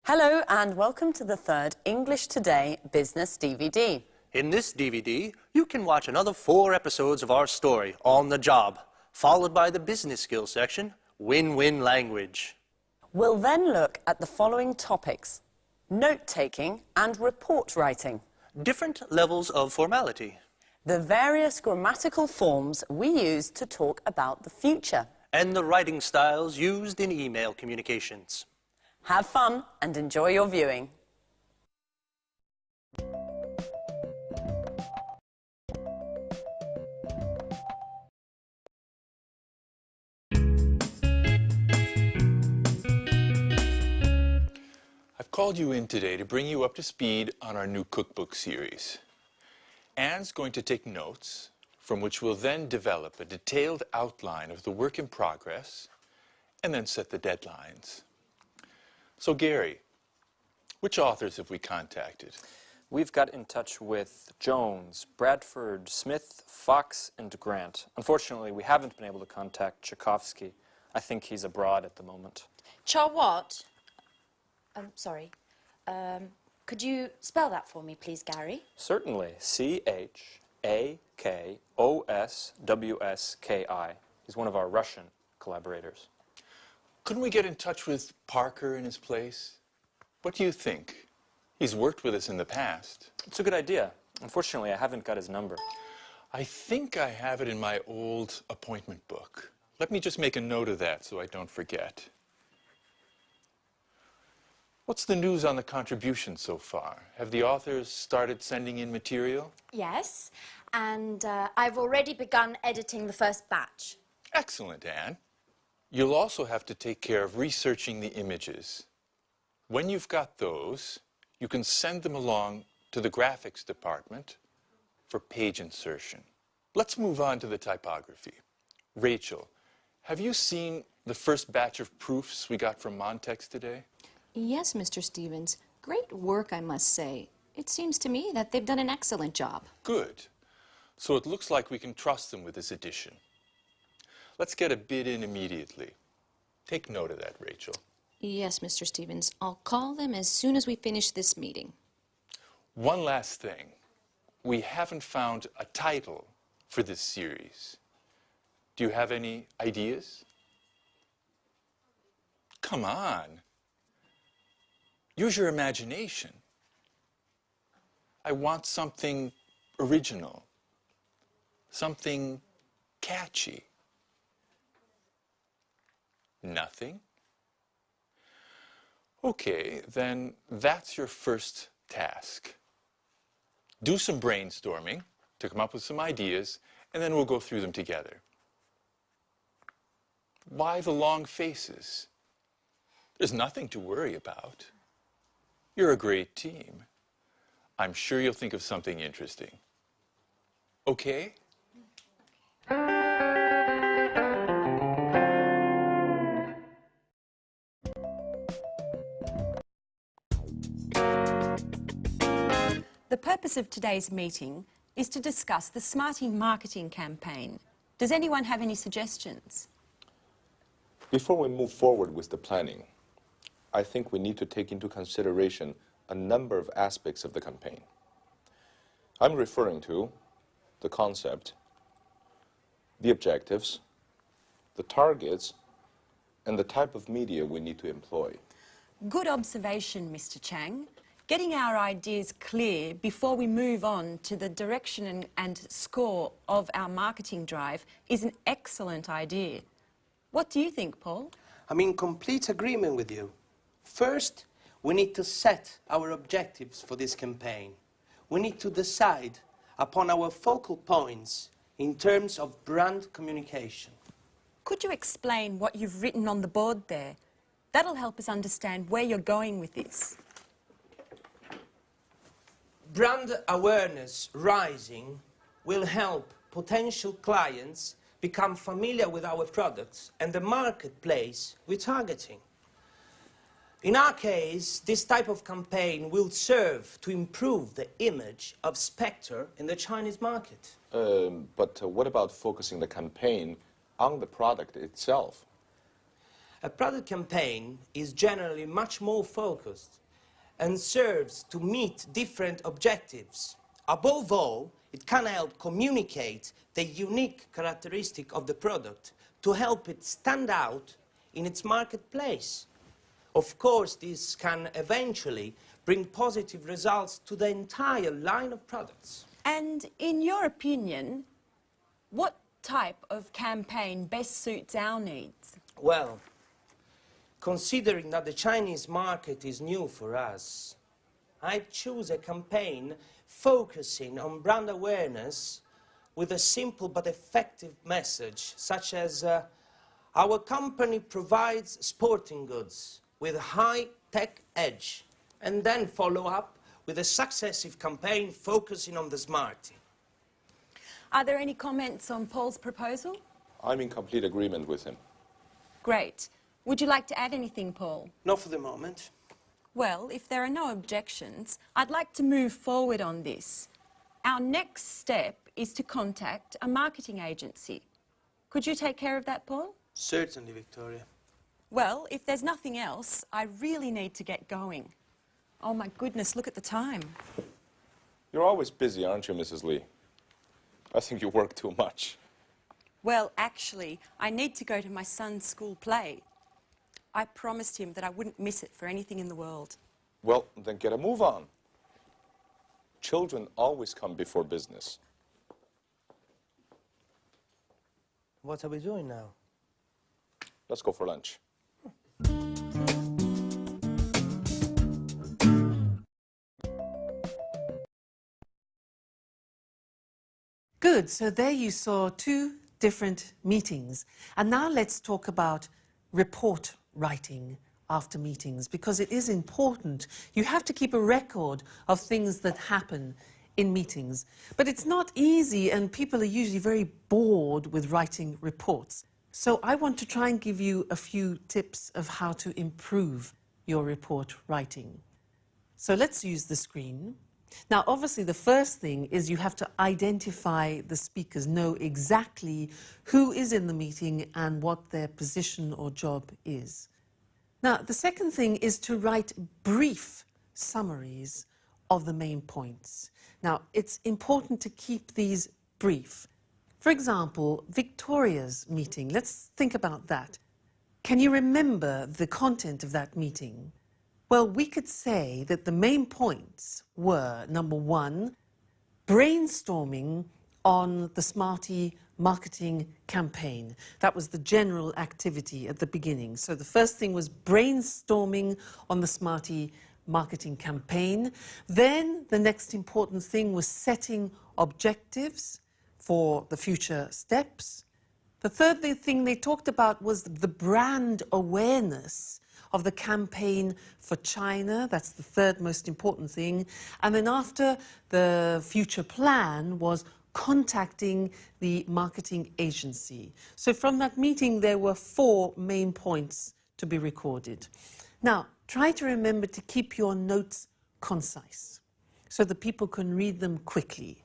Hello and welcome to the third English Today Business DVD. In this DVD, you can watch another 4 episodes of our story, On the Job, followed by the business skills section, Win-Win Language. We'll then look at the following topics: note-taking and report writing, Different levels of formality, the various grammatical forms we use to talk about the future. and the writing styles used in email communications. Have fun and enjoy your viewing. I've called you in today to bring you up to speed on our new cookbook series. Anne's going to take notes, from which we'll then develop a detailed outline of the work in progress and then set the deadlines. So Gary, which authors have we contacted? We've got in touch with Jones, Bradford, Smith, Fox, and Grant. Unfortunately, we haven't been able to contact Tchaikovsky. I think he's abroad at the moment. What? Sorry. Could you spell that for me, please, Gary? Certainly. Chakoswski. He's one of our Russian collaborators. Couldn't we get in touch with Parker in his place? What do you think? He's worked with us in the past. It's a good idea. Unfortunately, I haven't got his number. I think I have it in my old appointment book. Let me just make a note of that so I don't forget. What's the news on the contribution so far? Have the authors started sending in material? Yes, and I've already begun editing the first batch. Excellent, Anne. You'll also have to take care of researching the images. When you've got those, you can send them along to the graphics department for page insertion. Let's move on to the typography. Rachel, have you seen the first batch of proofs we got from Montex today? Yes, Mr. Stevens. Great work, I must say. It seems to me that they've done an excellent job. Good. So it looks like we can trust them with this edition. Let's get a bid in immediately. Take note of that, Rachel. Yes, Mr. Stevens. I'll call them as soon as we finish this meeting. One last thing. We haven't found a title for this series. Do you have any ideas? Come on. Use your imagination. I want something original, something catchy. Nothing? Okay, then that's your first task. Do some brainstorming to come up with some ideas, and then we'll go through them together. Why the long faces? There's nothing to worry about. You're a great team. I'm sure you'll think of something interesting. Okay? The purpose of today's meeting is to discuss the Smarty marketing campaign. Does anyone have any suggestions? Before we move forward with the planning, I think we need to take into consideration a number of aspects of the campaign. I'm referring to the concept, the objectives, the targets, and the type of media we need to employ. Good observation, Mr. Chang. Getting our ideas clear before we move on to the direction and score of our marketing drive is an excellent idea. What do you think, Paul? I'm in complete agreement with you. First, we need to set our objectives for this campaign. We need to decide upon our focal points in terms of brand communication. Could you explain what you've written on the board there? That'll help us understand where you're going with this. Brand awareness rising will help potential clients become familiar with our products and the marketplace we're targeting. In our case, this type of campaign will serve to improve the image of Spectre in the Chinese market. But what about focusing the campaign on the product itself? A product campaign is generally much more focused and serves to meet different objectives. Above all, it can help communicate the unique characteristic of the product to help it stand out in its marketplace. Of course, this can eventually bring positive results to the entire line of products. And in your opinion, what type of campaign best suits our needs? Well, considering that the Chinese market is new for us, I'd choose a campaign focusing on brand awareness with a simple but effective message, such as our company provides sporting goods with a high-tech edge, and then follow up with a successive campaign focusing on the Smarty. Are there any comments on Paul's proposal? I'm in complete agreement with him. Great. Would you like to add anything, Paul? Not for the moment. Well, if there are no objections, I'd like to move forward on this. Our next step is to contact a marketing agency. Could you take care of that, Paul? Certainly, Victoria. Well, if there's nothing else, I really need to get going. Oh my goodness, look at the time. You're always busy, aren't you, Mrs. Lee? I think you work too much. Well, actually, I need to go to my son's school play. I promised him that I wouldn't miss it for anything in the world. Well, then get a move on. Children always come before business. What are we doing now? Let's go for lunch. Good, so there you saw two different meetings. And now let's talk about report writing after meetings, because it is important. You have to keep a record of things that happen in meetings. But it's not easy, and people are usually very bored with writing reports. So I want to try and give you a few tips of how to improve your report writing. So let's use the screen. Now, obviously, the first thing is you have to identify the speakers, know exactly who is in the meeting and what their position or job is. Now, the second thing is to write brief summaries of the main points. Now, it's important to keep these brief. For example, Victoria's meeting. Let's think about that. Can you remember the content of that meeting? Well, we could say that the main points were, number one, brainstorming on the Smarty marketing campaign. That was the general activity at the beginning. So the first thing was brainstorming on the Smarty marketing campaign. Then the next important thing was setting objectives for the future steps. The third thing they talked about was the brand awareness of the campaign for China. That's the third most important thing. And then after, the future plan was contacting the marketing agency. So from that meeting, there were 4 main points to be recorded. Now, try to remember to keep your notes concise so that people can read them quickly.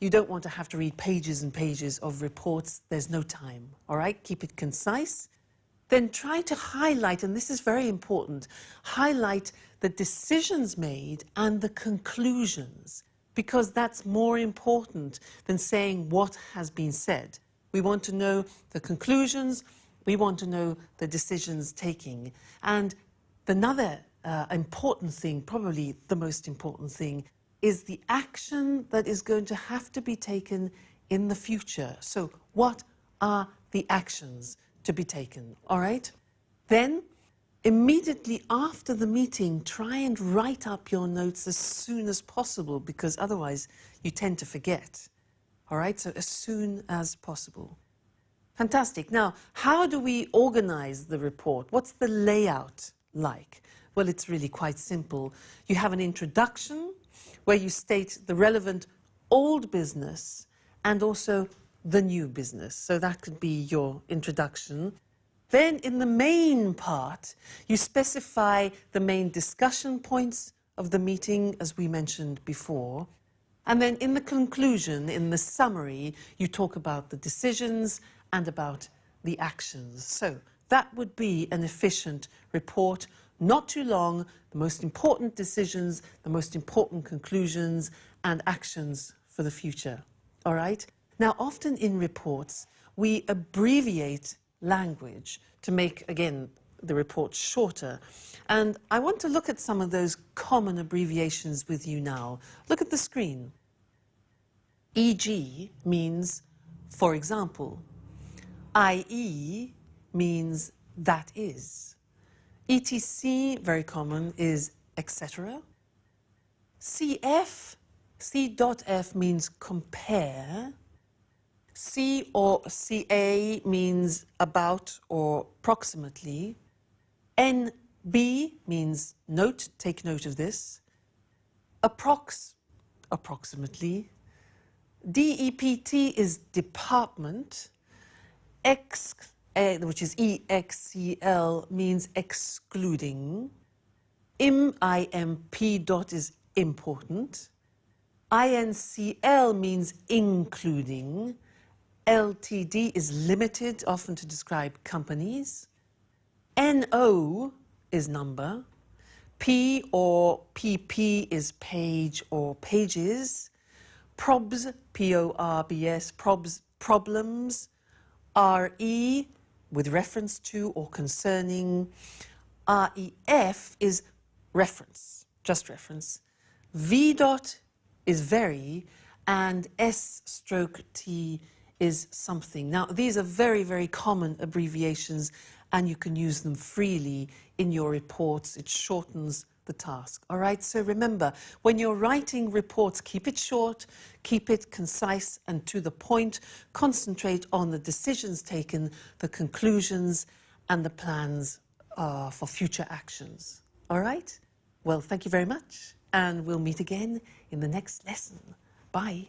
You don't want to have to read pages and pages of reports. There's no time, all right? Keep it concise. Then try to highlight, and this is very important, highlight the decisions made and the conclusions, because that's more important than saying what has been said. We want to know the conclusions, we want to know the decisions taking. And another important thing, probably the most important thing, is the action that is going to have to be taken in the future. So what are the actions to be taken, all right? Then, immediately after the meeting, try and write up your notes as soon as possible, because otherwise you tend to forget, all right? So as soon as possible. Fantastic. Now, how do we organize the report? What's the layout like? Well, it's really quite simple. You have an introduction where you state the relevant old business and also the new business. So that could be your introduction. Then in the main part, you specify the main discussion points of the meeting, as we mentioned before. And then in the conclusion, in the summary, you talk about the decisions and about the actions. So That would be an efficient report, not too long, the most important decisions, the most important conclusions and actions for the future. All right? Now, often in reports, we abbreviate language to make, again, the report shorter. And I want to look at some of those common abbreviations with you now. Look at the screen. E.g. means, for example. I.e. means that is. ETC, very common, is etc. CF, C.F means compare. C or CA means about or approximately. NB means note, take note of this. Approximately. DEPT is department. X, which is EXCL, means excluding. IMP dot is important. INCL means including. LTD is limited, often to describe companies. NO is number. P or PP is page or pages. PROBS, P-O-R-B-S, PROBS, problems. RE, with reference to or concerning. REF is reference, just reference. V dot is very, and S/T is something. Now, these are very, very common abbreviations, and you can use them freely in your reports. It shortens the task. All right, so remember, when you're writing reports, keep it short, keep it concise and to the point. Concentrate on the decisions taken, the conclusions, and the plans for future actions. All right? Well, thank you very much, and we'll meet again in the next lesson. Bye.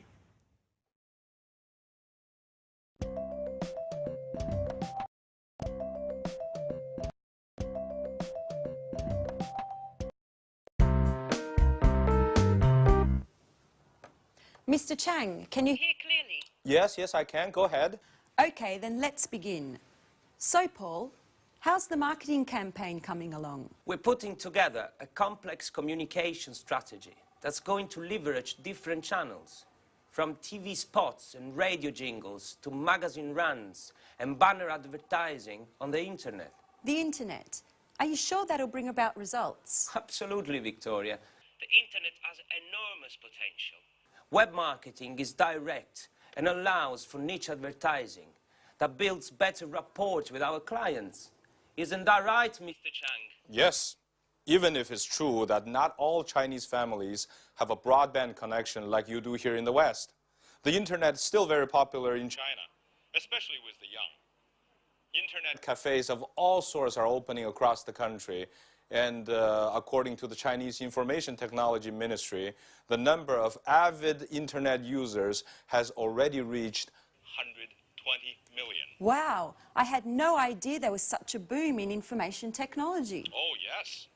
Mr. Chang, can you hear clearly? Yes, I can. Go ahead. Okay, then let's begin. So, Paul, how's the marketing campaign coming along? We're putting together a complex communication strategy that's going to leverage different channels, from TV spots and radio jingles to magazine runs and banner advertising on the internet. The internet. Are you sure that'll bring about results? Absolutely, Victoria. The internet has enormous potential. Web marketing is direct and allows for niche advertising that builds better rapport with our clients. Isn't that right, Mr. Chang? Yes, even if it's true that not all Chinese families have a broadband connection like you do here in the West. The internet is still very popular in China, especially with the young. Internet cafes of all sorts are opening across the country, and according to the Chinese Information Technology Ministry, the number of avid internet users has already reached 120 million. Wow, I had no idea there was such a boom in information technology. Oh, yes.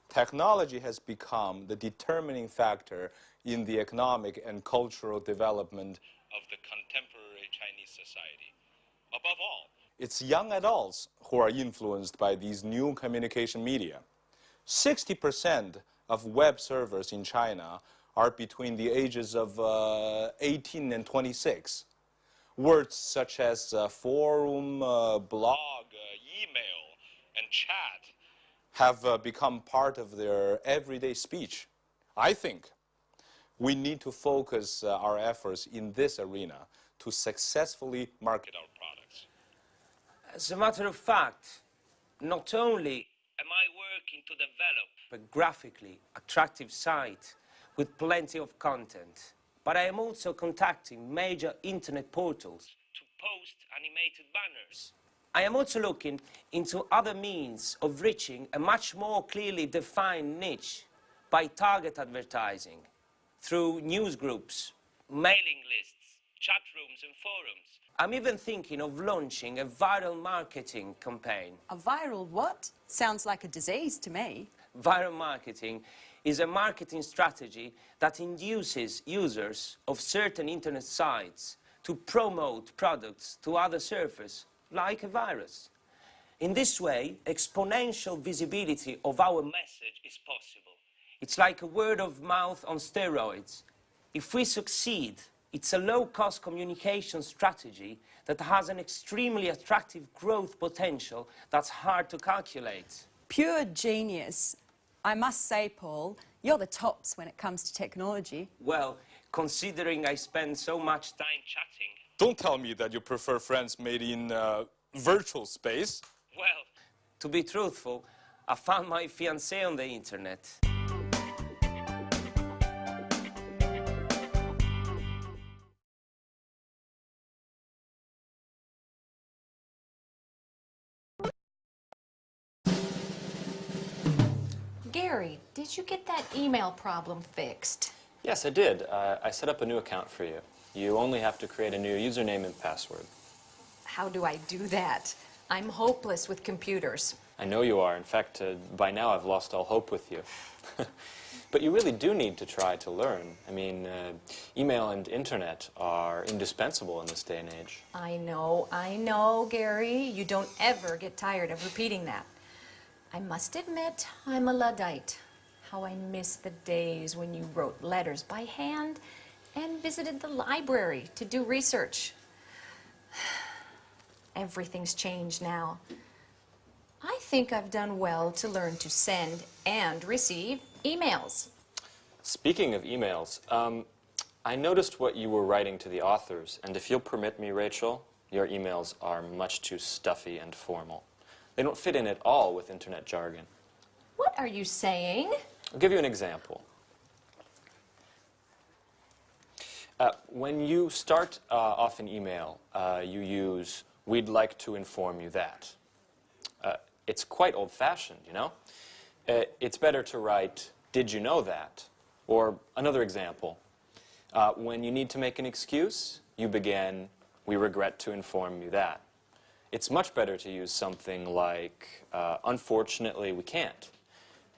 Technology has become the determining factor in the economic and cultural development of the contemporary Chinese society. Above all, it's young adults who are influenced by these new communication media. 60% of web servers in China are between the ages of 18 and 26. Words such as forum, blog, email, and chat have become part of their everyday speech. I think we need to focus our efforts in this arena to successfully market our products. As a matter of fact, not only am I working to develop a graphically attractive site with plenty of content, but I am also contacting major internet portals to post animated banners. I am also looking into other means of reaching a much more clearly defined niche by target advertising through news groups, mailing lists, chat rooms and forums. I'm even thinking of launching a viral marketing campaign. A viral what? Sounds like a disease to me. Viral marketing is a marketing strategy that induces users of certain internet sites to promote products to other surfers, like a virus. In this way, exponential visibility of our message is possible. It's like a word of mouth on steroids. If we succeed, it's a low-cost communication strategy that has an extremely attractive growth potential that's hard to calculate. Pure genius. I must say, Paul, you're the tops when it comes to technology. Well, considering I spend so much time chatting. Don't tell me that you prefer friends made in virtual space. Well, to be truthful, I found my fiancée on the internet. Gary, did you get that email problem fixed? Yes, I did. I set up a new account for you. You only have to create a new username and password. How do I do that? I'm hopeless with computers. I know you are. In fact, by now I've lost all hope with you. But you really do need to try to learn. I mean, email and internet are indispensable in this day and age. I know, Gary. You don't ever get tired of repeating that. I must admit, I'm a Luddite. How I miss the days when you wrote letters by hand and visited the library to do research. Everything's changed now. I think I've done well to learn to send and receive emails. Speaking of emails, I noticed what you were writing to the authors, and if you'll permit me, Rachel, your emails are much too stuffy and formal. They don't fit in at all with internet jargon. What are you saying? I'll give you an example. When you start off an email, you use, "We'd like to inform you that." It's quite old-fashioned, you know? It's better to write, "Did you know that?" Or another example. When you need to make an excuse, you begin, "We regret to inform you that." It's much better to use something like, "Unfortunately, we can't."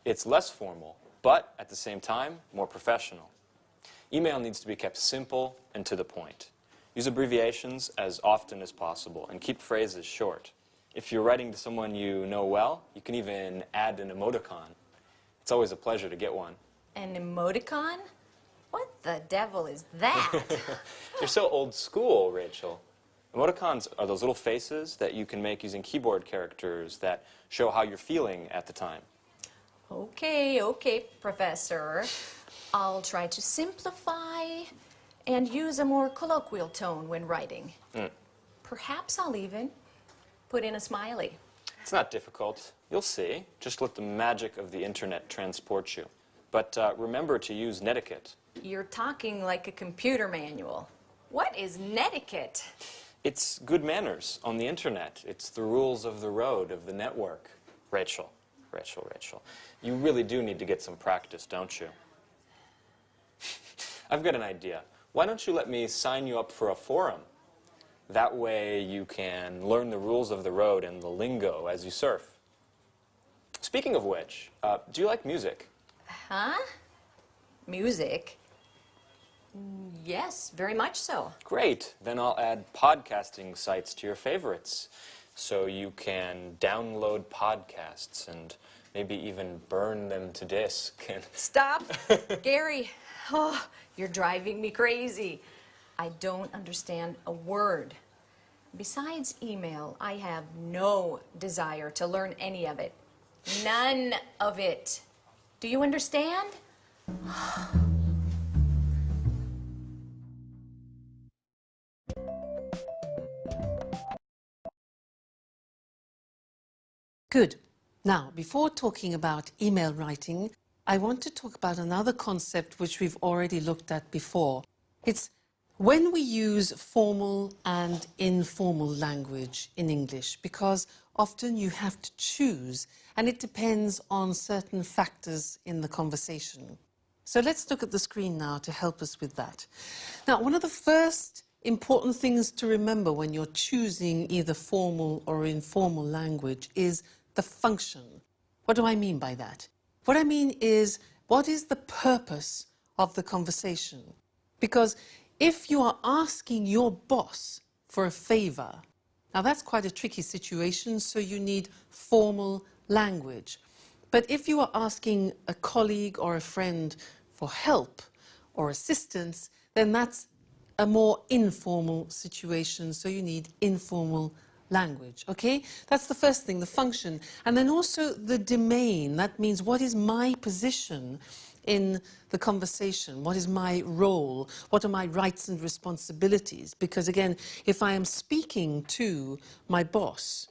It's less formal, but at the same time, more professional. Email needs to be kept simple and to the point. Use abbreviations as often as possible and keep phrases short. If you're writing to someone you know well, you can even add an emoticon. It's always a pleasure to get one. An emoticon? What the devil is that? You're so old school, Rachel. Emoticons are those little faces that you can make using keyboard characters that show how you're feeling at the time. Okay, Professor. I'll try to simplify and use a more colloquial tone when writing. Perhaps I'll even put in a smiley. It's not difficult. You'll see. Just let the magic of the internet transport you. But remember to use netiquette. You're talking like a computer manual. What is netiquette? It's good manners on the internet. It's the rules of the road, of the network. Rachel. You really do need to get some practice, don't you? I've got an idea. Why don't you let me sign you up for a forum? That way you can learn the rules of the road and the lingo as you surf. Speaking of which, do you like music? Huh? Music? Yes, very much so. Great. Then I'll add podcasting sites to your favorites. So you can download podcasts and maybe even burn them to disk. Stop, Gary. Oh, you're driving me crazy. I don't understand a word. Besides email, I have no desire to learn any of it. None of it. Do you understand? Good. Now, before talking about email writing, I want to talk about another concept which we've already looked at before. It's when we use formal and informal language in English, because often you have to choose, and it depends on certain factors in the conversation. So let's look at the screen now to help us with that. Now, one of the first important things to remember when you're choosing either formal or informal language is the function. What do I mean by that? What I mean is, what is the purpose of the conversation? Because if you are asking your boss for a favor, Now that's quite a tricky situation, so you need formal language. But if you are asking a colleague or a friend for help or assistance, then that's a more informal situation, so you need informal language, okay? That's the first thing, the function. And then also the domain. That means what is my position in the conversation? What is my role? What are my rights and responsibilities? Because again, if I am speaking to my boss,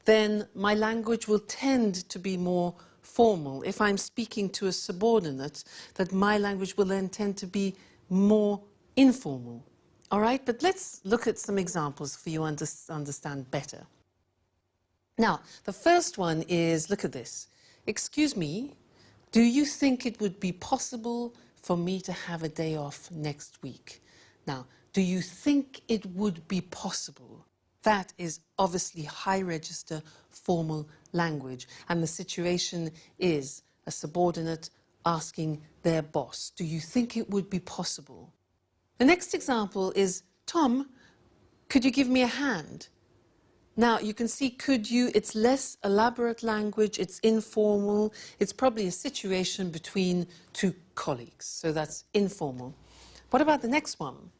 then my language will tend to be more formal. If I'm speaking to a subordinate, that my language will then tend to be more informal. All right, but let's look at some examples for you to understand better. Now, the first one is, look at this. Excuse me, do you think it would be possible for me to have a day off next week? Now, do you think it would be possible? That is obviously high register formal language, and the situation is a subordinate asking their boss, do you think it would be possible? The next example is, Tom, could you give me a hand? Now, you can see could you, it's less elaborate language, it's informal, it's probably a situation between two colleagues, so that's informal. What about the next one?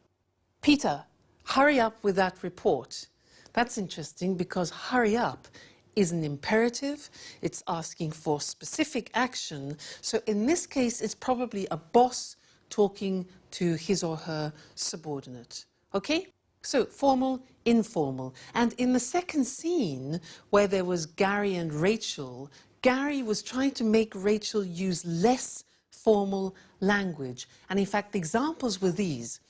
Peter, hurry up with that report. That's interesting because hurry up is an imperative, it's asking for specific action, so in this case it's probably a boss talking to his or her subordinate. Okay? So formal, informal. And in the second scene, where there was Gary and Rachel, Gary was trying to make Rachel use less formal language. And in fact, the examples were these.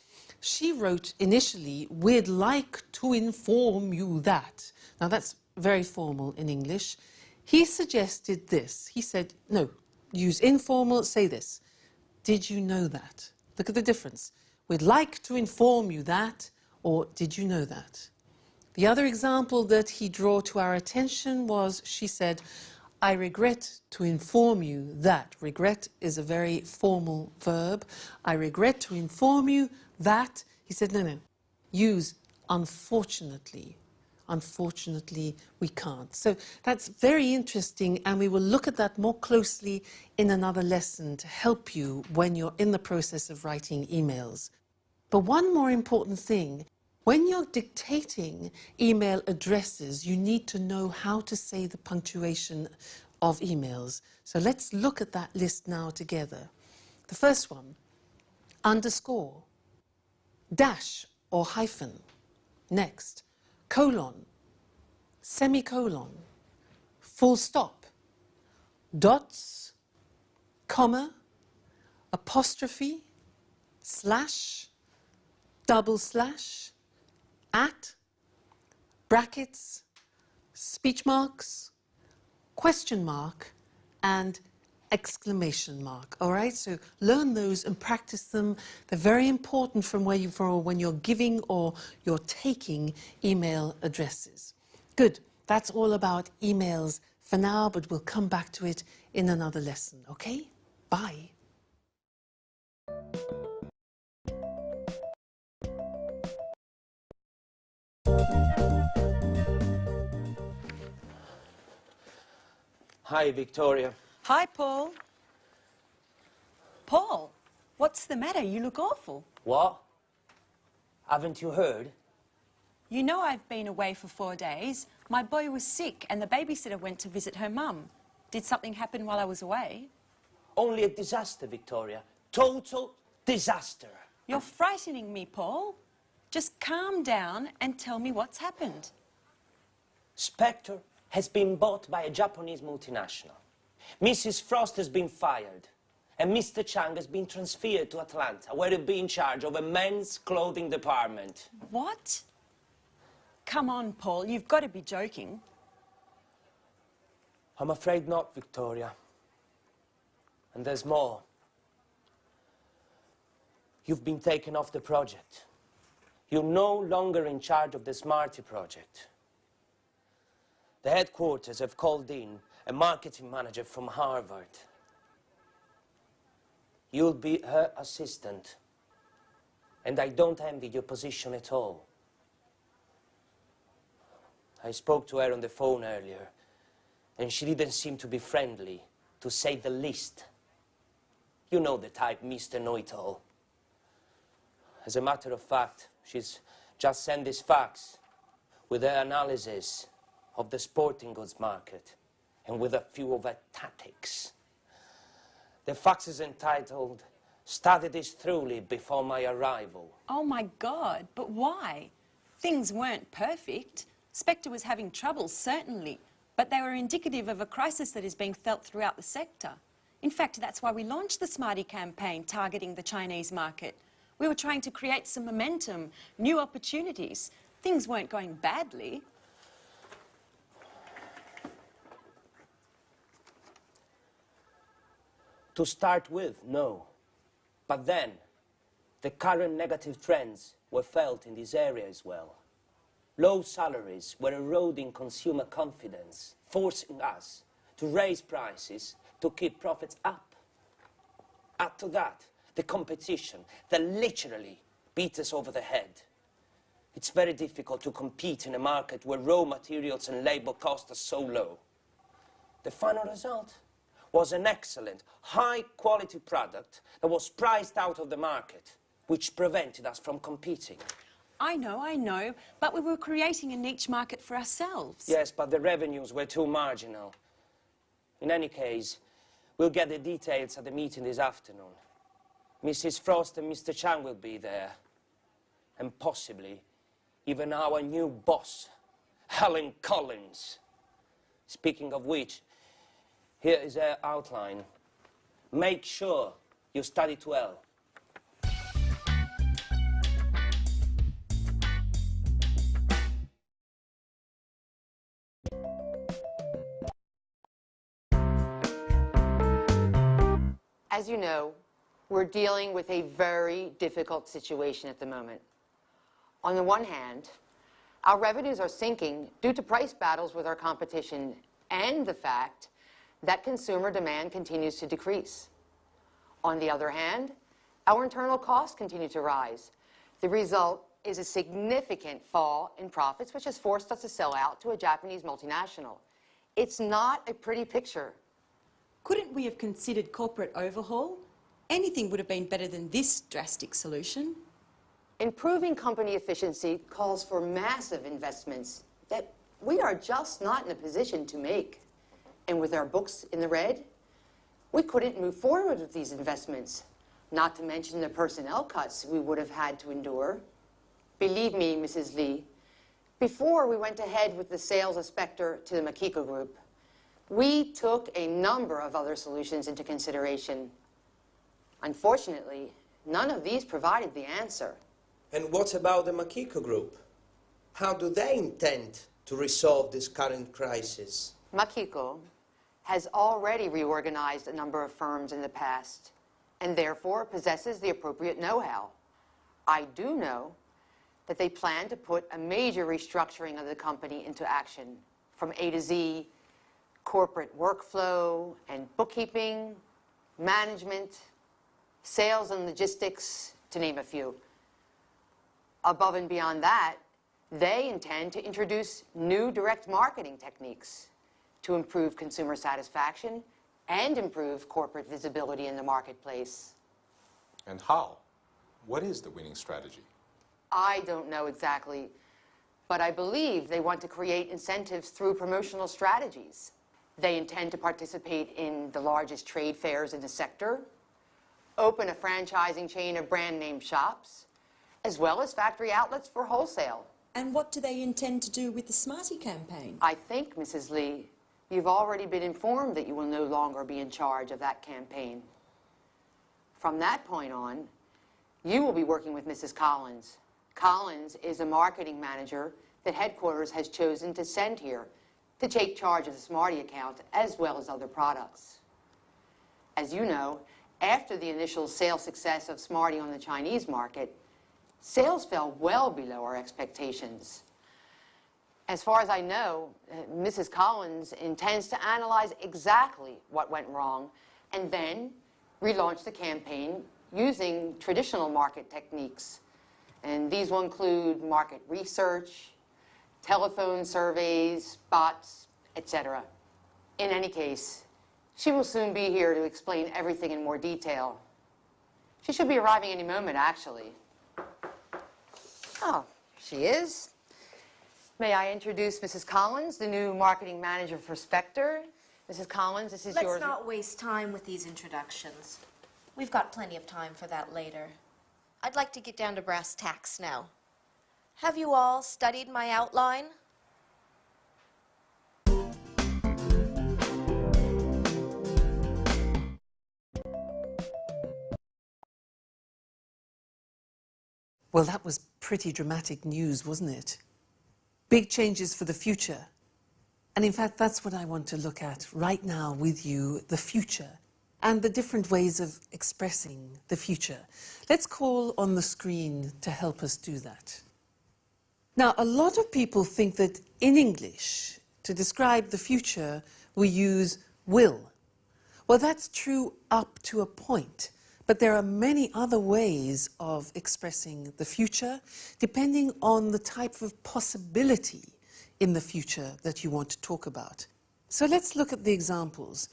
She wrote initially, we'd like to inform you that. Now that's very formal in English. He suggested this. He said, no, use informal, say this. Did you know that? Look at the difference. We'd like to inform you that, or did you know that? The other example that he drew to our attention was, she said, I regret to inform you that. Regret is a very formal verb. I regret to inform you that. He said, no, no, use unfortunately. Unfortunately, we can't. So that's very interesting, and we will look at that more closely in another lesson to help you when you're in the process of writing emails. But one more important thing, when you're dictating email addresses, you need to know how to say the punctuation of emails. So let's look at that list now together. The first one, underscore, dash or hyphen. Next, colon, semicolon, full stop, dots, comma, apostrophe, slash, double slash, at, brackets, speech marks, question mark, and exclamation mark. All right, so learn those and practice them. They're very important from when you're giving or you're taking email addresses. Good, that's all about emails for now, but we'll come back to it in another lesson, okay? Bye. Hi, Victoria. Hi, Paul. Paul, what's the matter? You look awful. What? Haven't you heard? You know I've been away for 4 days. My boy was sick and the babysitter went to visit her mum. Did something happen while I was away? Only a disaster, Victoria. Total disaster. You're frightening me, Paul. Just calm down and tell me what's happened. Spectre has been bought by a Japanese multinational. Mrs. Frost has been fired, and Mr. Chang has been transferred to Atlanta, where he'll be in charge of a men's clothing department. What? Come on, Paul, you've got to be joking. I'm afraid not, Victoria. And there's more. You've been taken off the project. You're no longer in charge of the Smarty project. The headquarters have called in a marketing manager from Harvard. You'll be her assistant. And I don't envy your position at all. I spoke to her on the phone earlier, and she didn't seem to be friendly, to say the least. You know the type, Mr. Know-it-all. As a matter of fact, she's just sent this fax with her analysis of the sporting goods market and with a few of her tactics. The fax is entitled, "Study this thoroughly before my arrival." Oh my God, but why? Things weren't perfect. Spectre was having trouble, certainly, but they were indicative of a crisis that is being felt throughout the sector. In fact, that's why we launched the Smarty campaign targeting the Chinese market. We were trying to create some momentum, new opportunities. Things weren't going badly. To start with, no. But then, the current negative trends were felt in this area as well. Low salaries were eroding consumer confidence, forcing us to raise prices to keep profits up. Add to that, the competition that literally beat us over the head. It's very difficult to compete in a market where raw materials and labor costs are so low. The final result was an excellent, high-quality product that was priced out of the market, which prevented us from competing. I know, but we were creating a niche market for ourselves. Yes, but the revenues were too marginal. In any case, we'll get the details at the meeting this afternoon. Mrs. Frost and Mr. Chang will be there. And possibly even our new boss, Helen Collins. Speaking of which, here is her outline. Make sure you study it well. As you know, we're dealing with a very difficult situation at the moment. On the one hand, our revenues are sinking due to price battles with our competition and the fact that consumer demand continues to decrease. On the other hand, our internal costs continue to rise. The result is a significant fall in profits, which has forced us to sell out to a Japanese multinational. It's not a pretty picture. Couldn't we have considered corporate overhaul? Anything would have been better than this drastic solution. Improving company efficiency calls for massive investments that we are just not in a position to make. And with our books in the red, we couldn't move forward with these investments, not to mention the personnel cuts we would have had to endure. Believe me, Mrs. Lee, before we went ahead with the sales of Spectre to the Makiko Group, we took a number of other solutions into consideration. Unfortunately, none of these provided the answer. And what about the Makiko Group? How do they intend to resolve this current crisis? Makiko has already reorganized a number of firms in the past and therefore possesses the appropriate know-how. I do know that they plan to put a major restructuring of the company into action, from A to Z, corporate workflow and bookkeeping, management, sales and logistics, to name a few. Above and beyond that, they intend to introduce new direct marketing techniques to improve consumer satisfaction and improve corporate visibility in the marketplace. And how? What is the winning strategy? I don't know exactly, but I believe they want to create incentives through promotional strategies. They intend to participate in the largest trade fairs in the sector, open a franchising chain of brand name shops, as well as factory outlets for wholesale. And what do they intend to do with the Smarty campaign? I think, Mrs. Lee, you've already been informed that you will no longer be in charge of that campaign. From that point on, you will be working with Mrs. Collins. Collins is a marketing manager that headquarters has chosen to send here to take charge of the Smarty account as well as other products. As you know, after the initial sales success of Smarty on the Chinese market, sales fell well below our expectations. As far as I know, Mrs. Collins intends to analyze exactly what went wrong and then relaunch the campaign using traditional market techniques. And these will include market research, telephone surveys, bots, etc. In any case, she will soon be here to explain everything in more detail. She should be arriving any moment, actually. Oh, she is. May I introduce Mrs. Collins, the new marketing manager for Spectre? Mrs. Collins, this is yours. Let's not waste time with these introductions. We've got plenty of time for that later. I'd like to get down to brass tacks now. Have you all studied my outline? Well, that was pretty dramatic news, wasn't it? Big changes for the future. And in fact, that's what I want to look at right now with you, the future, and the different ways of expressing the future. Let's call on the screen to help us do that. Now, a lot of people think that in English, to describe the future, we use will. Well, that's true up to a point. But there are many other ways of expressing the future, depending on the type of possibility in the future that you want to talk about. So let's look at the examples.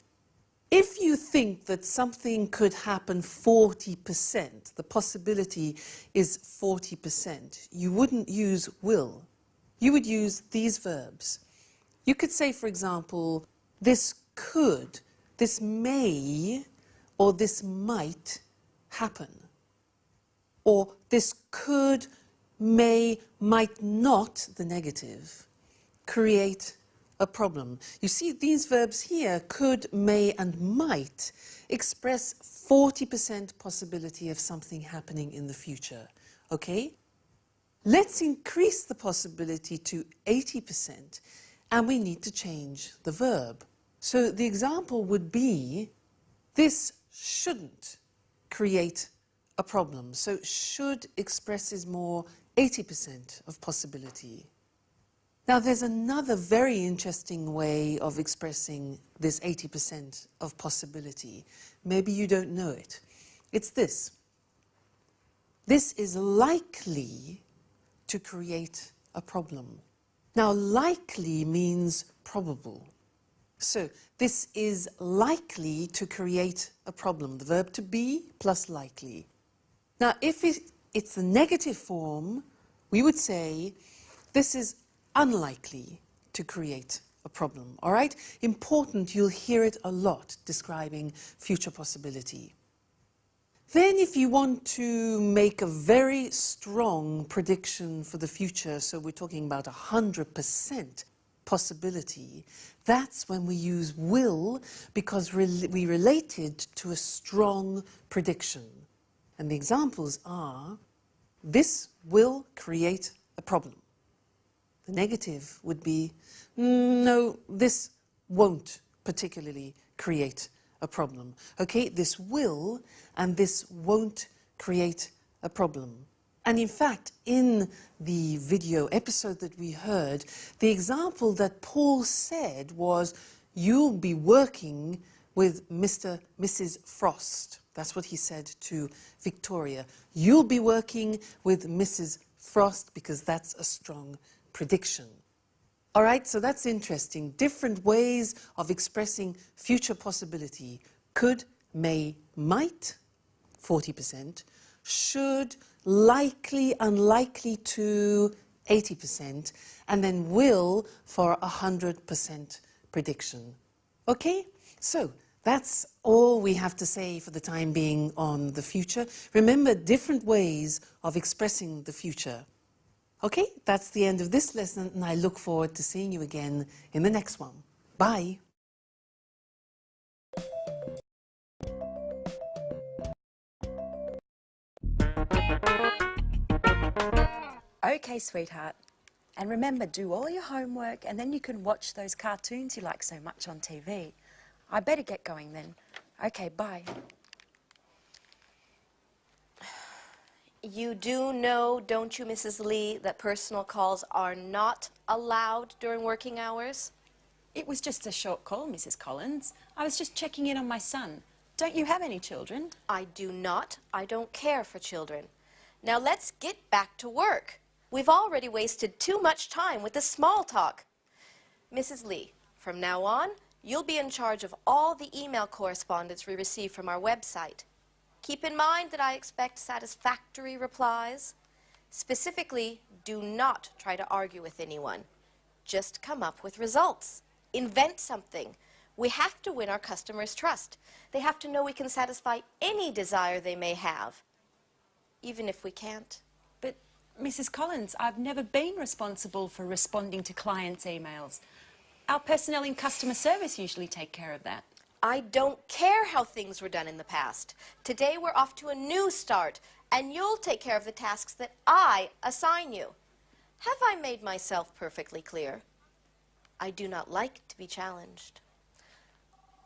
If you think that something could happen 40%, the possibility is 40%, you wouldn't use will. You would use these verbs. You could say, for example, this could, this may, or this might happen. Or this could, may, might not, the negative, create a problem. You see, these verbs here, could, may, and might, express 40% possibility of something happening in the future. Okay? Let's increase the possibility to 80%, and we need to change the verb. So the example would be, this shouldn't create a problem. So should expresses more 80% of possibility. Now there's another very interesting way of expressing this 80% of possibility. Maybe you don't know it. It's this. This is likely to create a problem. Now likely means probable. So this is likely to create a problem. The verb to be plus likely. Now if it's the negative form, we would say this is unlikely to create a problem. All right? Important, you'll hear it a lot describing future possibility. Then if you want to make a very strong prediction for the future, so we're talking about 100% possibility, that's when we use will, because we relate it to a strong prediction. And the examples are, this will create a problem. The negative would be, no, this won't particularly create a problem. Okay, this will and this won't create a problem. And in fact, in the video episode that we heard, the example that Paul said was, you'll be working with Mrs. Frost. That's what he said to Victoria. You'll be working with Mrs. Frost because that's a strong prediction. All right, so that's interesting. Different ways of expressing future possibility. Could, may, might, 40%. Should, likely, unlikely to, 80%. And then will for 100% prediction. Okay, so that's all we have to say for the time being on the future. Remember, different ways of expressing the future. Okay, that's the end of this lesson, and I look forward to seeing you again in the next one. Bye. Okay, sweetheart. And remember, do all your homework, and then you can watch those cartoons you like so much on TV. I better get going then. Okay, bye. You do know, don't you, Mrs. Lee, that personal calls are not allowed during working hours? It was just a short call, Mrs. Collins. I was just checking in on my son. Don't you have any children? I do not. I don't care for children. Now let's get back to work. We've already wasted too much time with the small talk. Mrs. Lee, from now on, you'll be in charge of all the email correspondence we receive from our website. Keep in mind that I expect satisfactory replies. Specifically, do not try to argue with anyone. Just come up with results. Invent something. We have to win our customers' trust. They have to know we can satisfy any desire they may have, even if we can't. But, Mrs. Collins, I've never been responsible for responding to clients' emails. Our personnel in customer service usually take care of that. I don't care how things were done in the past. Today we're off to a new start, and you'll take care of the tasks that I assign you. Have I made myself perfectly clear? I do not like to be challenged.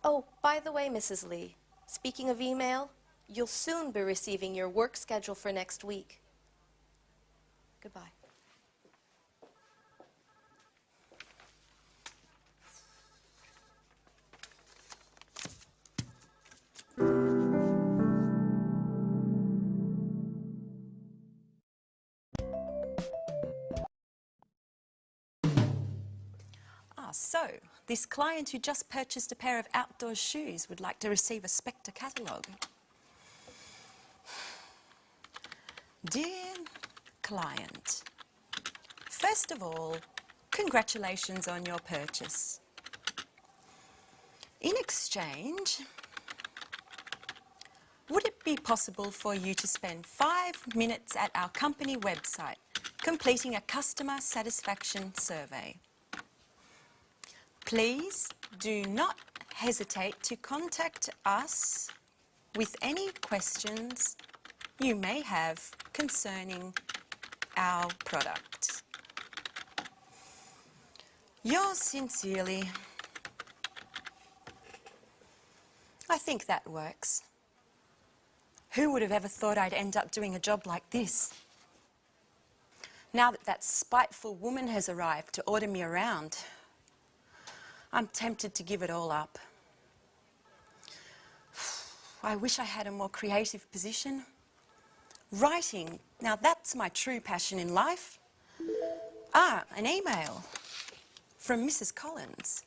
Oh, by the way, Mrs. Lee, speaking of email, you'll soon be receiving your work schedule for next week. Goodbye. So, this client who just purchased a pair of outdoor shoes would like to receive a Spectre catalogue. Dear client, first of all, congratulations on your purchase. In exchange, would it be possible for you to spend 5 minutes at our company website completing a customer satisfaction survey? Please do not hesitate to contact us with any questions you may have concerning our product. Yours sincerely. I think that works. Who would have ever thought I'd end up doing a job like this? Now that that spiteful woman has arrived to order me around, I'm tempted to give it all up. I wish I had a more creative position. Writing, now that's my true passion in life. Ah, an email from Mrs. Collins.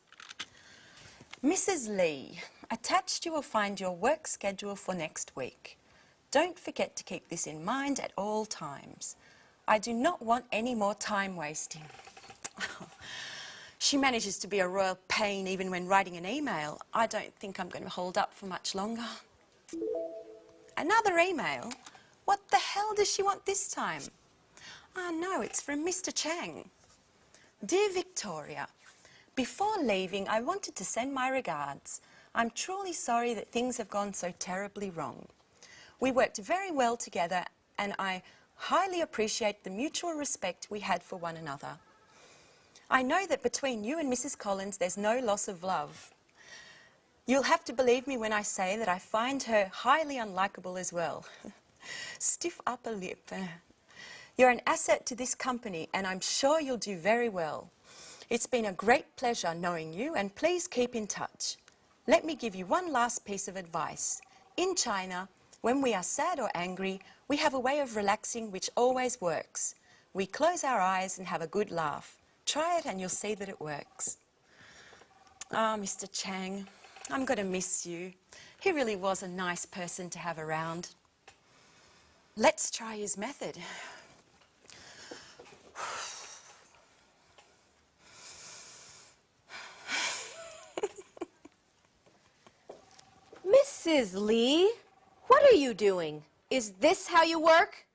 Mrs. Lee, attached you will find your work schedule for next week. Don't forget to keep this in mind at all times. I do not want any more time wasting. She manages to be a royal pain even when writing an email. I don't think I'm going to hold up for much longer. Another email? What the hell does she want this time? Ah, no, it's from Mr. Chang. Dear Victoria, before leaving, I wanted to send my regards. I'm truly sorry that things have gone so terribly wrong. We worked very well together, and I highly appreciate the mutual respect we had for one another. I know that between you and Mrs. Collins there's no loss of love. You'll have to believe me when I say that I find her highly unlikable as well. Stiff upper lip. You're an asset to this company and I'm sure you'll do very well. It's been a great pleasure knowing you and please keep in touch. Let me give you one last piece of advice. In China, when we are sad or angry, we have a way of relaxing which always works. We close our eyes and have a good laugh. Try it and you'll see that it works. Ah, Mr. Chang, I'm going to miss you. He really was a nice person to have around. Let's try his method. Mrs. Lee, what are you doing? Is this how you work?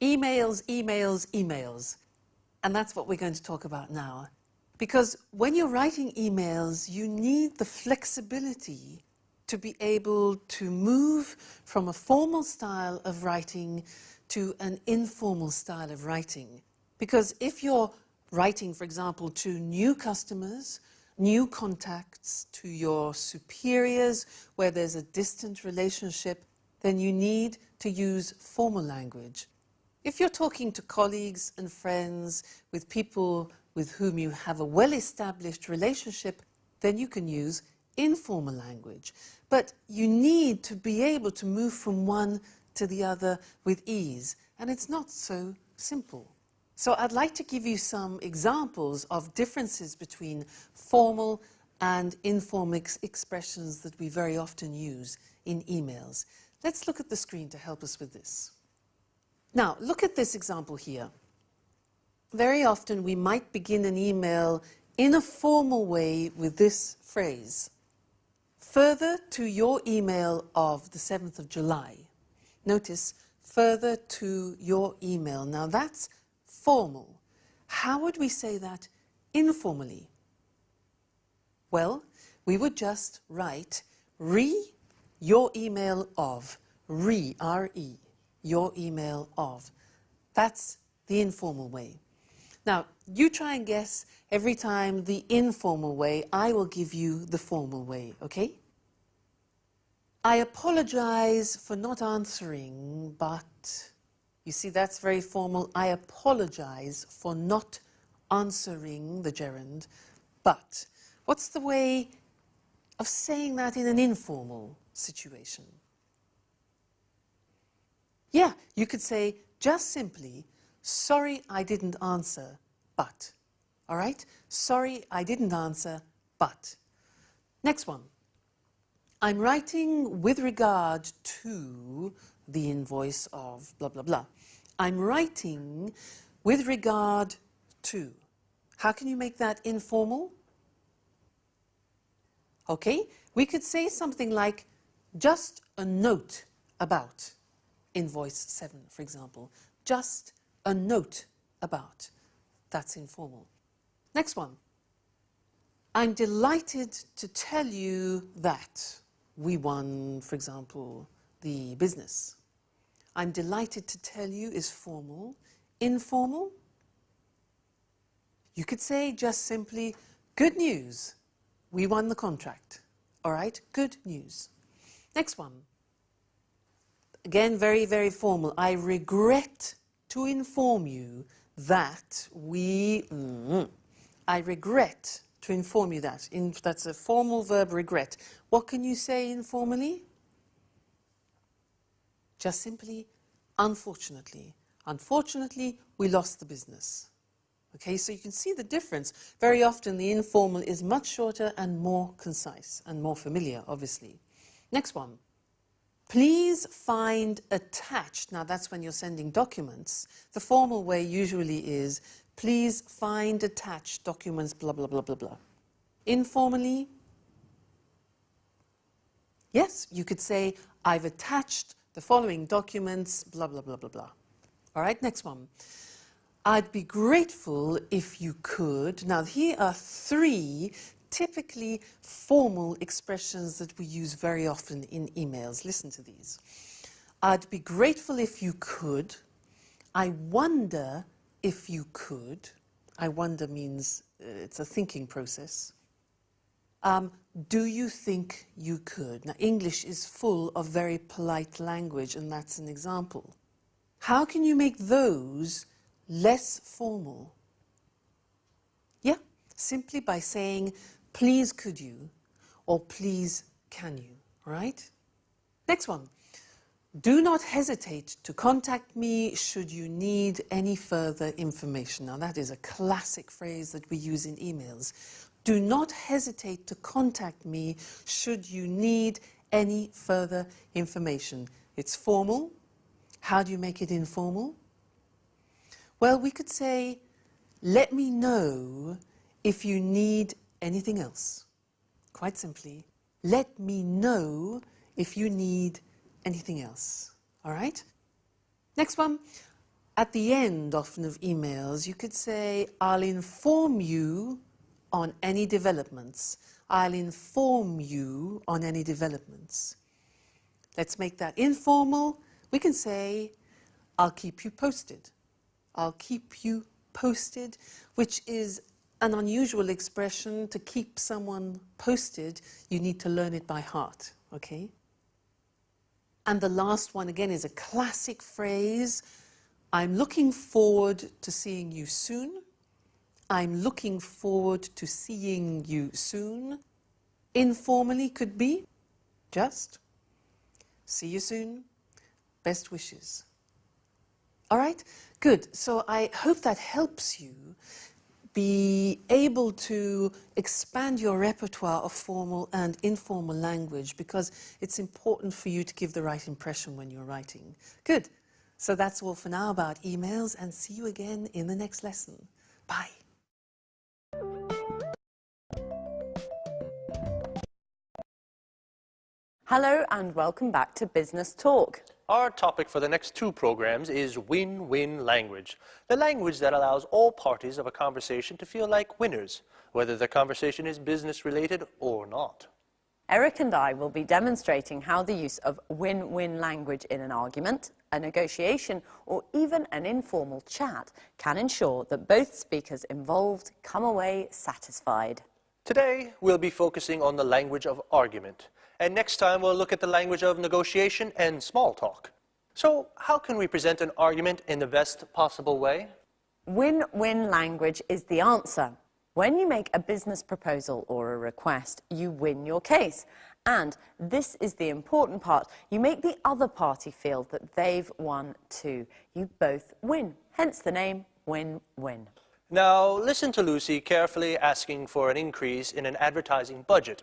Emails, emails, emails. And that's what we're going to talk about now. Because when you're writing emails, you need the flexibility to be able to move from a formal style of writing to an informal style of writing. Because if you're writing, for example, to new customers, new contacts, to your superiors, where there's a distant relationship, then you need to use formal language. If you're talking to colleagues and friends, with people with whom you have a well-established relationship, then you can use informal language. But you need to be able to move from one to the other with ease, and it's not so simple. So I'd like to give you some examples of differences between formal and informal expressions that we very often use in emails. Let's look at the screen to help us with this. Now, look at this example here. Very often we might begin an email in a formal way with this phrase. Further to your email of the 7th of July. Notice, further to your email. Now that's formal. How would we say that informally? Well, we would just write your email of, R-E, your email of. That's the informal way. Now, you try and guess every time the informal way, I will give you the formal way, okay? I apologize for not answering, but... You see, that's very formal. I apologize for not answering the gerund, but... What's the way of saying that in an informal situation? Yeah, you could say just simply, sorry I didn't answer, but. All right? Sorry I didn't answer, but. Next one. I'm writing with regard to the invoice of blah, blah, blah. I'm writing with regard to. How can you make that informal? Okay, we could say something like just a note about invoice 7, for example. Just a note about. That's informal. Next one. I'm delighted to tell you that we won, for example, the business. I'm delighted to tell you is formal. Informal? You could say just simply, good news. We won the contract. All right? Good news. Next one. Again, very, very formal. I regret to inform you that we... I regret to inform you that. That's a formal verb, regret. What can you say informally? Just simply, unfortunately. Unfortunately, we lost the business. Okay, so you can see the difference. Very often the informal is much shorter and more concise and more familiar, obviously. Next one. Please find attached. Now that's when you're sending documents. The formal way usually is, please find attached documents, blah, blah, blah, blah, blah. Informally, yes, you could say, I've attached the following documents, blah, blah, blah, blah, blah. All right, next one. I'd be grateful if you could. Now, here are 3 typically formal expressions that we use very often in emails. Listen to these. I'd be grateful if you could. I wonder if you could. I wonder means it's a thinking process. Do you think you could? Now, English is full of very polite language, and that's an example. How can you make those less formal? Yeah, simply by saying, please could you, or please can you, all right? Next one. Do not hesitate to contact me should you need any further information. Now that is a classic phrase that we use in emails. Do not hesitate to contact me should you need any further information. It's formal. How do you make it informal? Well, we could say, let me know if you need anything else. Quite simply, let me know if you need anything else. All right? Next one. At the end, often, of emails, you could say, I'll inform you on any developments. I'll inform you on any developments. Let's make that informal. We can say, I'll keep you posted. I'll keep you posted, which is an unusual expression. To keep someone posted, you need to learn it by heart, okay? And the last one, again, is a classic phrase. I'm looking forward to seeing you soon. I'm looking forward to seeing you soon. Informally could be just see you soon. Best wishes. All right? Good. So I hope that helps you be able to expand your repertoire of formal and informal language, because it's important for you to give the right impression when you're writing. Good. So that's all for now about emails, and see you again in the next lesson. Bye. Hello and welcome back to Business Talk. Our topic for the next 2 programs is win-win language, the language that allows all parties of a conversation to feel like winners, whether the conversation is business-related or not. Eric and I will be demonstrating how the use of win-win language in an argument, a negotiation, or even an informal chat can ensure that both speakers involved come away satisfied. Today, we'll be focusing on the language of argument. And next time, we'll look at the language of negotiation and small talk. So, how can we present an argument in the best possible way? Win-win language is the answer. When you make a business proposal or a request, you win your case. And this is the important part. You make the other party feel that they've won too. You both win. Hence the name win-win. Now, listen to Lucy carefully asking for an increase in an advertising budget.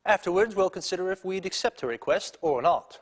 Afterwards, we'll consider if we'd accept her request or not.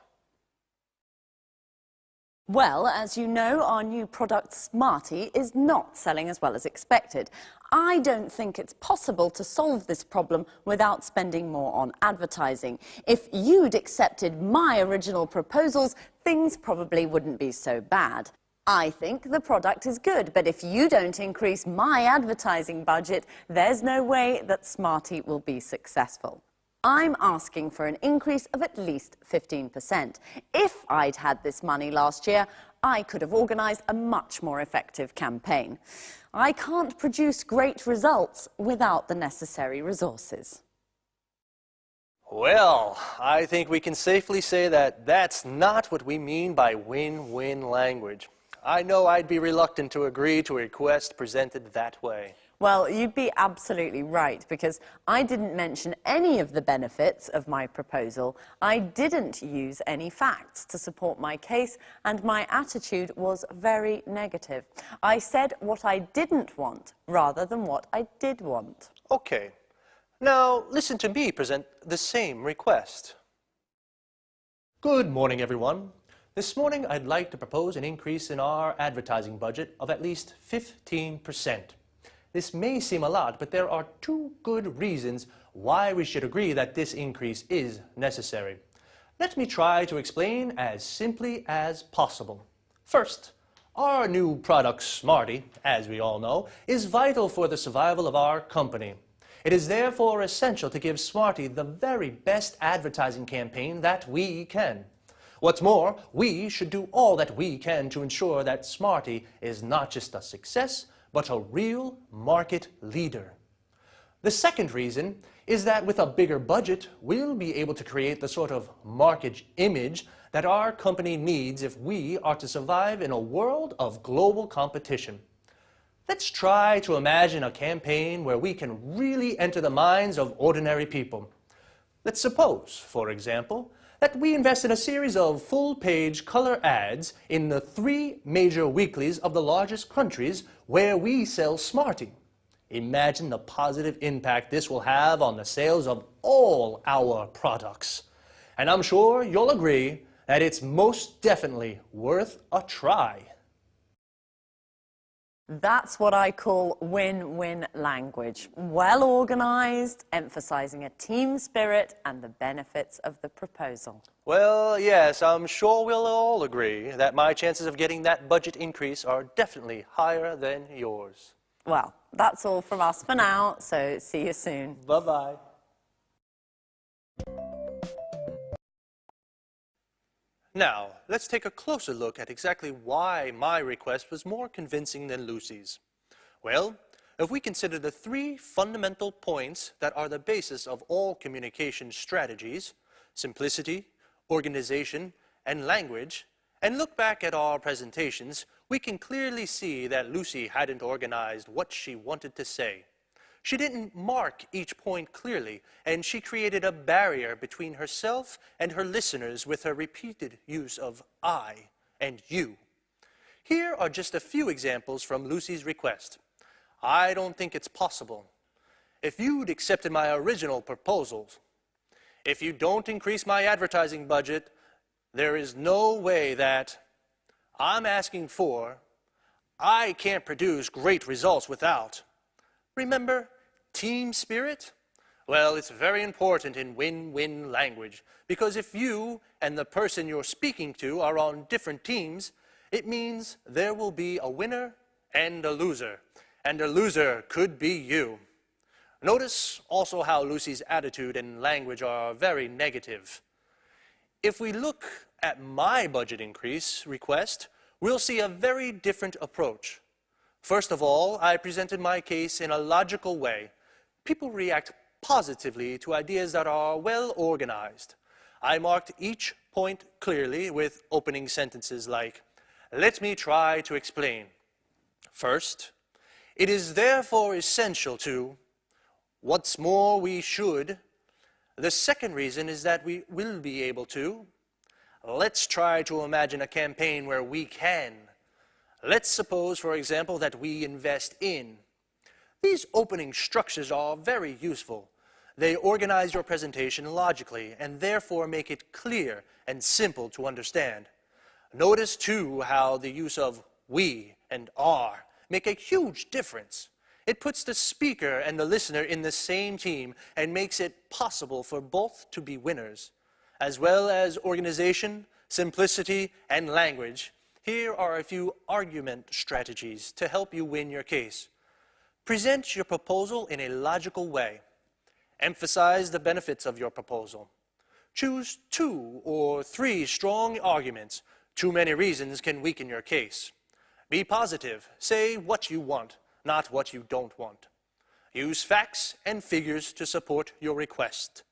Well, as you know, our new product Smarty is not selling as well as expected. I don't think it's possible to solve this problem without spending more on advertising. If you'd accepted my original proposals, things probably wouldn't be so bad. I think the product is good, but if you don't increase my advertising budget, there's no way that Smarty will be successful. I'm asking for an increase of at least 15%. If I'd had this money last year, I could have organised a much more effective campaign. I can't produce great results without the necessary resources. Well, I think we can safely say that that's not what we mean by win-win language. I know I'd be reluctant to agree to a request presented that way. Well, you'd be absolutely right, because I didn't mention any of the benefits of my proposal. I didn't use any facts to support my case, and my attitude was very negative. I said what I didn't want rather than what I did want. Okay. Now, listen to me present the same request. Good morning, everyone. This morning, I'd like to propose an increase in our advertising budget of at least 15%. This may seem a lot, but there are 2 good reasons why we should agree that this increase is necessary. Let me try to explain as simply as possible. First, our new product, Smarty, as we all know, is vital for the survival of our company. It is therefore essential to give Smarty the very best advertising campaign that we can. What's more, we should do all that we can to ensure that Smarty is not just a success, but a real market leader. The second reason is that with a bigger budget, we'll be able to create the sort of market image that our company needs if we are to survive in a world of global competition. Let's try to imagine a campaign where we can really enter the minds of ordinary people. Let's suppose, for example, that we invest in a series of full-page color ads in the 3 major weeklies of the largest countries where we sell Smarty. Imagine the positive impact this will have on the sales of all our products. And I'm sure you'll agree that it's most definitely worth a try. That's what I call win-win language. Well organised, emphasising a team spirit and the benefits of the proposal. Well, yes, I'm sure we'll all agree that my chances of getting that budget increase are definitely higher than yours. Well, that's all from us for now, so see you soon. Bye-bye. Now, let's take a closer look at exactly why my request was more convincing than Lucy's. Well, if we consider the 3 fundamental points that are the basis of all communication strategies, simplicity, organization, and language, and look back at our presentations, We can clearly see that Lucy hadn't organized what she wanted to say. She didn't mark each point clearly, and she created a barrier between herself and her listeners with her repeated use of I and you. Here are just a few examples from Lucy's request. I don't think it's possible. If you'd accepted my original proposals, if you don't increase my advertising budget, there is no way that I'm asking for, I can't produce great results without. Remember, team spirit? Well, it's very important in win-win language, because if you and the person you're speaking to are on different teams, it means there will be a winner and a loser could be you. Notice also how Lucy's attitude and language are very negative. If we look at my budget increase request, we'll see a very different approach. First of all, I presented my case in a logical way. People react positively to ideas that are well organized. I marked each point clearly with opening sentences like, "Let me try to explain. First, it is therefore essential to, what's more, we should. The second reason is that we will be able to. Let's try to imagine a campaign where we can. Let's suppose, for example, that we invest in." These opening structures are very useful. They organize your presentation logically and therefore make it clear and simple to understand. Notice, too, how the use of we and are make a huge difference. It puts the speaker and the listener in the same team and makes it possible for both to be winners. As well as organization, simplicity, and language, here are a few argument strategies to help you win your case. Present your proposal in a logical way. Emphasize the benefits of your proposal. Choose 2 or 3 strong arguments. Too many reasons can weaken your case. Be positive. Say what you want, not what you don't want. Use facts and figures to support your request.